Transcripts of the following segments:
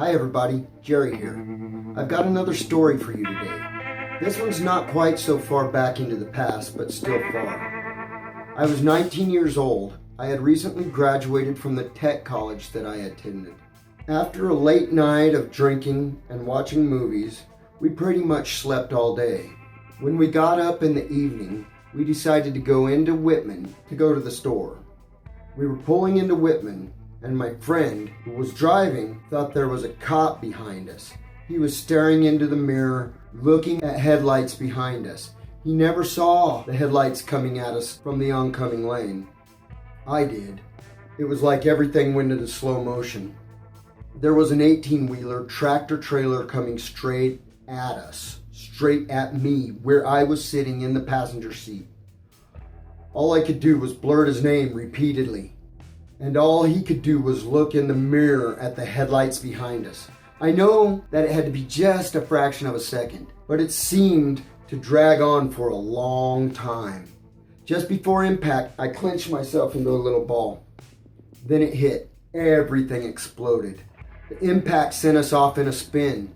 Hi everybody, Jerry here. I've got another story for you today. This one's not quite so far back into the past, but still far. I was 19 years old. I had recently graduated from the tech college that I attended. After a late night of drinking and watching movies, we pretty much slept all day. When we got up in the evening, we decided to go into Whitman to go to the store. We were pulling into Whitman, and my friend, who was driving, thought there was a cop behind us. He was staring into the mirror, looking at headlights behind us. He never saw the headlights coming at us from the oncoming lane. I did. It was like everything went into slow motion. There was an 18-wheeler tractor trailer coming straight at us, straight at me, where I was sitting in the passenger seat. All I could do was blurt his name repeatedly. And all he could do was look in the mirror at the headlights behind us. I know that it had to be just a fraction of a second, but it seemed to drag on for a long time. Just before impact, I clenched myself into a little ball. Then it hit. Everything exploded. The impact sent us off in a spin.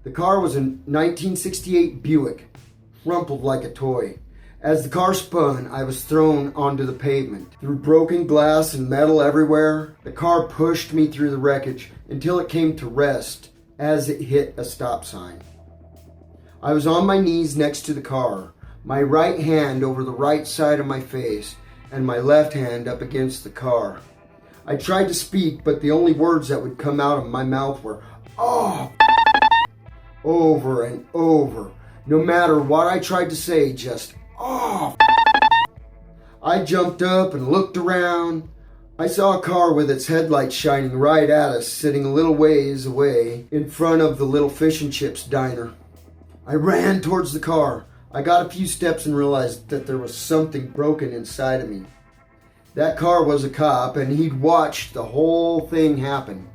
The car was a 1968 Buick, crumpled like a toy. As the car spun, I was thrown onto the pavement. Through broken glass and metal everywhere, the car pushed me through the wreckage until it came to rest as it hit a stop sign. I was on my knees next to the car, my right hand over the right side of my face and my left hand up against the car. I tried to speak, but the only words that would come out of my mouth were, "Oh!" over and over. No matter what I tried to say, just, "Oh!" I jumped up and looked around. I saw a car with its headlights shining right at us, sitting a little ways away in front of the Little Fish and Chips diner. I ran towards the car. I got a few steps and realized that there was something broken inside of me. That car was a cop, and he'd watched the whole thing happen.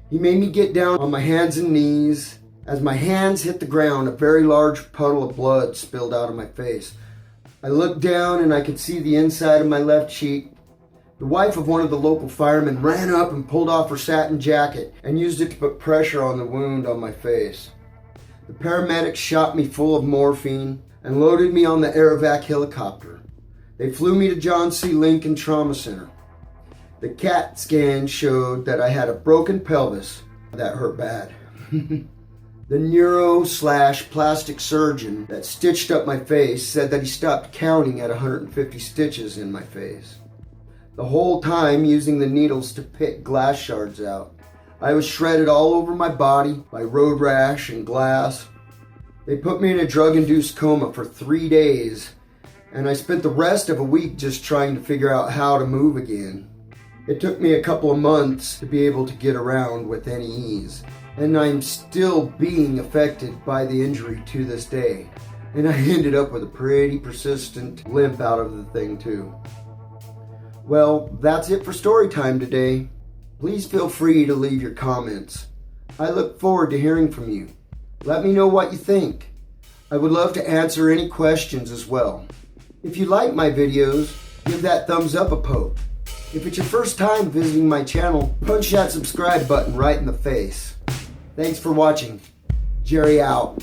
He made me get down on my hands and knees. As my hands hit the ground, a very large puddle of blood spilled out of my face. I looked down and I could see the inside of my left cheek. The wife of one of the local firemen ran up and pulled off her satin jacket and used it to put pressure on the wound on my face. The paramedics shot me full of morphine and loaded me on the Air-Evac helicopter. They flew me to John C. Lincoln Trauma Center. The CAT scan showed that I had a broken pelvis. That hurt bad. The neuro/plastic surgeon that stitched up my face said that he stopped counting at 150 stitches in my face. The whole time using the needles to pick glass shards out. I was shredded all over my body by road rash and glass. They put me in a drug-induced coma for 3 days, and I spent the rest of a week just trying to figure out how to move again. It took me a couple of months to be able to get around with any ease. And I'm still being affected by the injury to this day. And I ended up with a pretty persistent limp out of the thing too. Well, that's it for story time today. Please feel free to leave your comments. I look forward to hearing from you. Let me know what you think. I would love to answer any questions as well. If you like my videos, give that thumbs up a poke. If it's your first time visiting my channel, punch that subscribe button right in the face. Thanks for watching. Jerry out.